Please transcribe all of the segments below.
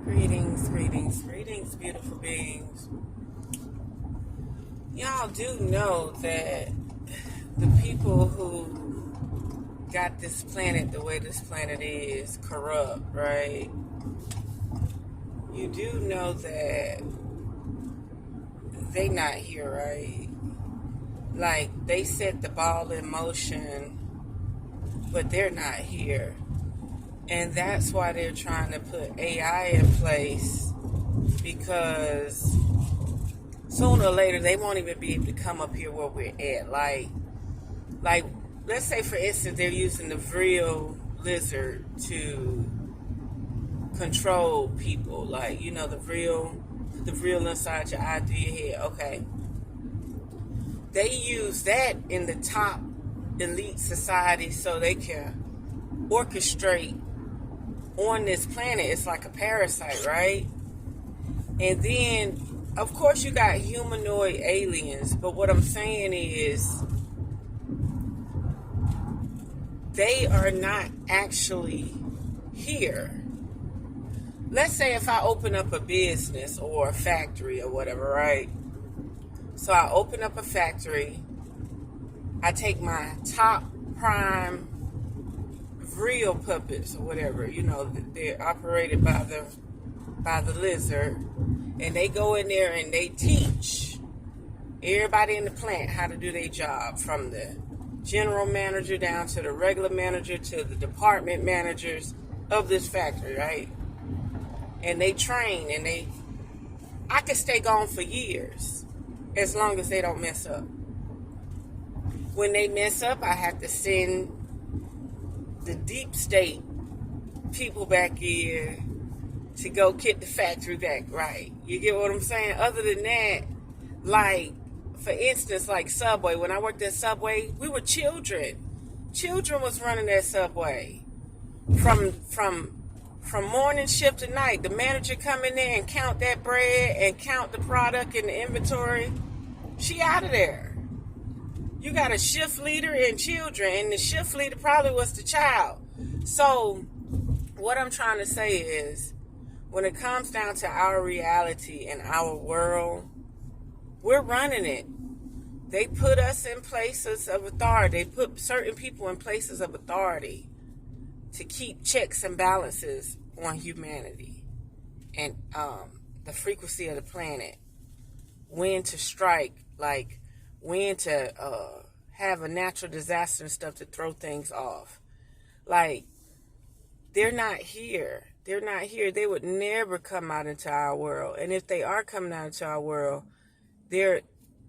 Greetings, greetings, greetings, beautiful beings. Y'all do know that the people who got this planet the way this planet is corrupt, right? You do know that they not here, right? Like, they set the ball in motion, but they're not here. And that's why they're trying to put AI in place, because sooner or later they won't even be able to come up here where we're at. Like let's say for instance they're using the Vril lizard to control people. Like, you know, the Vril inside your eye through your head. Okay. They use that in the top elite society so they can orchestrate on this planet. It's like a parasite, right? And then, of course, you got humanoid aliens, but what I'm saying is they are not actually here. Let's say if I open up a business or a factory or whatever, right? So I open up a factory, I take my top prime Vril puppets or whatever, you know, they're operated by the lizard, and they go in there and they teach everybody in the plant how to do their job, from the general manager down to the regular manager to the department managers of this factory, right? And they train, and I could stay gone for years as long as they don't mess up. When they mess up, I have to send the deep state people back in to go get the factory back right. You get what I'm saying? Other than that, like, for instance, like Subway. When I worked at Subway, we were children. Children was running that Subway. From morning shift to night, the manager come in there and count that bread and count the product in the inventory. She out of there. You got a shift leader and children, and the shift leader probably was the child. So what I'm trying to say is, when it comes down to our reality and our world, we're running it. They put us in places of authority. They put certain people in places of authority to keep checks and balances on humanity and the frequency of the planet. When to strike, like when to have a natural disaster and stuff to throw things off. Like, they're not here. They're not here. They would never come out into our world. And if they are coming out into our world, they're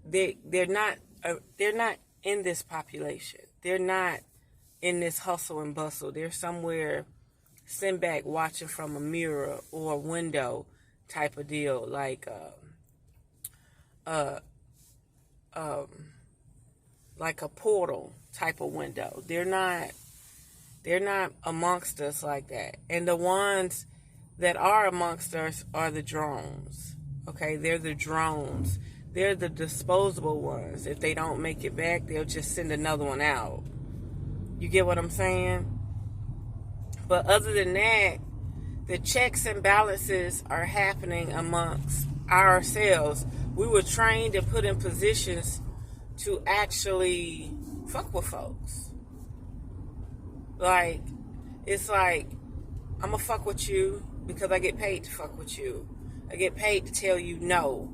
not in this population. They're not in this hustle and bustle. They're somewhere sitting back watching from a mirror or a window type of deal, like a portal type of window. They're not amongst us like that. And the ones that are amongst us are the drones. Okay, they're the drones. They're the disposable ones. If they don't make it back, they'll just send another one out. You get what I'm saying? But other than that, the checks and balances are happening amongst ourselves. We were trained and put in positions to actually fuck with folks. Like, it's like, I'm gonna fuck with you because I get paid to fuck with you. I get paid to tell you no.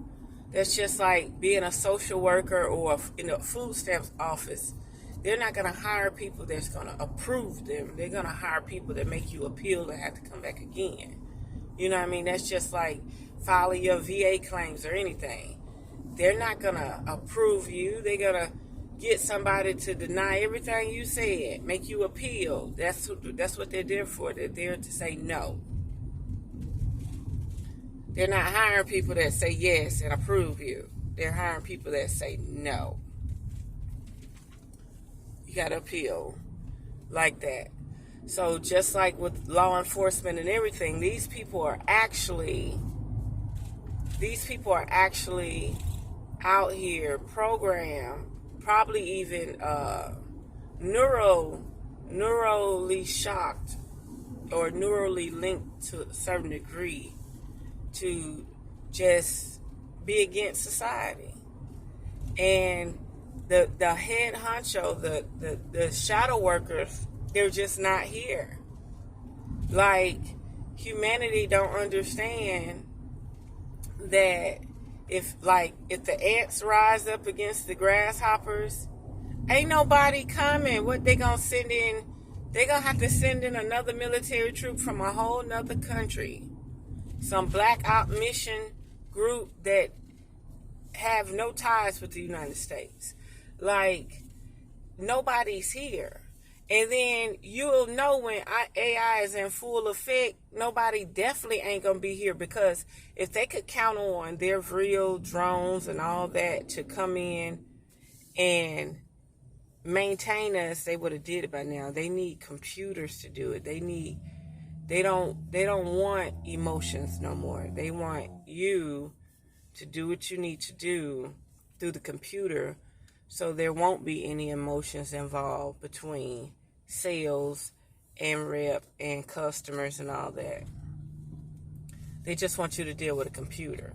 That's just like being a social worker or in a food stamps office. They're not gonna hire people that's gonna approve them. They're gonna hire people that make you appeal and have to come back again. You know what I mean? That's just like filing your VA claims or anything. They're not gonna approve you. They're gonna get somebody to deny everything you said, make you appeal. That's what they're there for. They're there to say no. They're not hiring people that say yes and approve you. They're hiring people that say no. You gotta appeal like that. So just like with law enforcement and everything, these people are actually out here programmed, probably even neurally shocked or neurally linked to a certain degree to just be against society. And the head honcho, the shadow workers, they're just not here. Like, humanity don't understand that if the ants rise up against the grasshoppers, ain't nobody coming. What they gonna send in? They gonna have to send in another military troop from a whole nother country. Some black op mission group that have no ties with the United States. Like, nobody's here. And then you'll know when AI is in full effect, nobody definitely ain't going to be here, because if they could count on their real drones and all that to come in and maintain us, they would have did it by now. They need computers to do it. They don't want emotions no more. They want you to do what you need to do through the computer, so there won't be any emotions involved between sales and rep and customers and all that. They just want you to deal with a computer.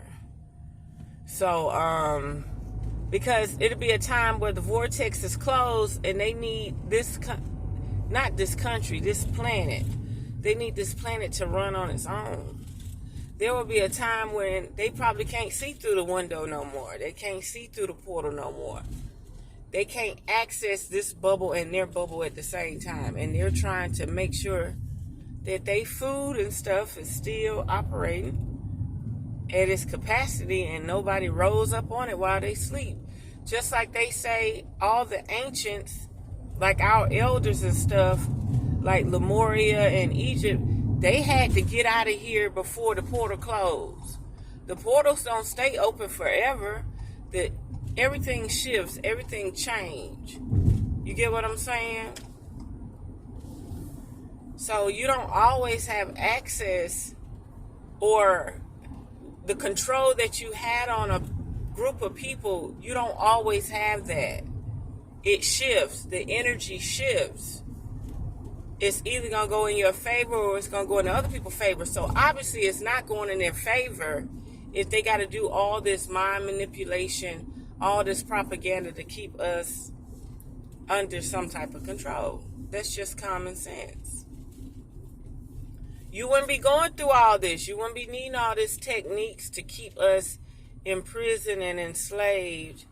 So, because it'll be a time where the vortex is closed and they need this planet. They need this planet to run on its own. There will be a time when they probably can't see through the window no more. They can't see through the portal no more. They can't access this bubble and their bubble at the same time. And they're trying to make sure that their food and stuff is still operating at its capacity and nobody rolls up on it while they sleep. Just like they say, all the ancients, like our elders and stuff, like Lemuria and Egypt, they had to get out of here before the portal closed. The portals don't stay open forever. Everything shifts, everything changes. You get what I'm saying? So you don't always have access, or the control that you had on a group of people, you don't always have that. It shifts. The energy shifts. It's either going to go in your favor or it's going to go in other people's favor. So obviously it's not going in their favor if they got to do all this mind manipulation, all this propaganda to keep us under some type of control. That's just common sense. You wouldn't be going through all this. You wouldn't be needing all these techniques to keep us imprisoned and enslaved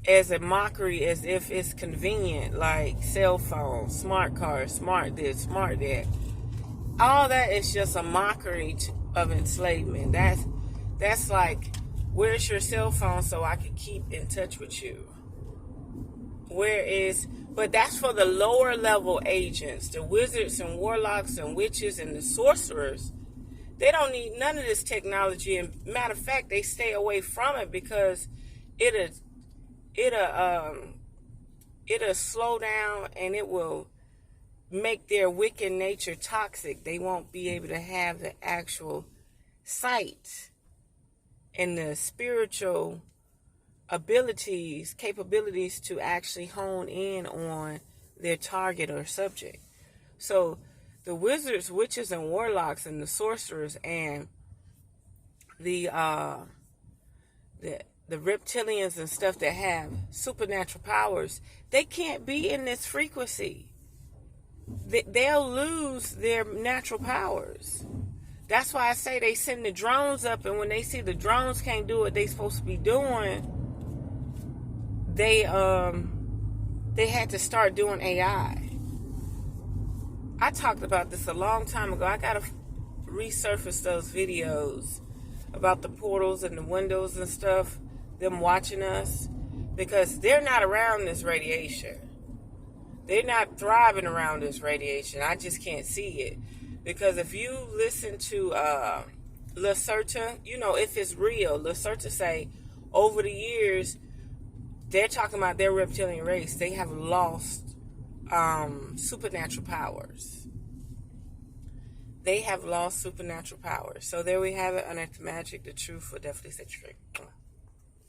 as a mockery, as if it's convenient, like cell phones, smart cars, smart this, smart that. All that is just a mockery of enslavement. That's like, where's your cell phone so I can keep in touch with you? But that's for the lower level agents, the wizards and warlocks and witches and the sorcerers. They don't need none of this technology. And matter of fact, they stay away from it because it'll slow down and it will make their wicked nature toxic. They won't be able to have the actual sight and the spiritual capabilities to actually hone in on their target or subject. So the wizards, witches, and warlocks and the sorcerers and the reptilians and stuff that have supernatural powers, they can't be in this frequency. They'll lose their natural powers. That's why I say they send the drones up, and when they see the drones can't do what they're supposed to be doing, they had to start doing AI. I talked about this a long time ago. I gotta resurface those videos about the portals and the windows and stuff, them watching us, because they're not around this radiation. They're not thriving around this radiation. I just can't see it. Because if you listen to Lacerta, if it's real, Lacerta say over the years, they're talking about their reptilian race. They have lost supernatural powers. They have lost supernatural powers. So there we have it. Unearthed Magic, the truth will definitely set you free.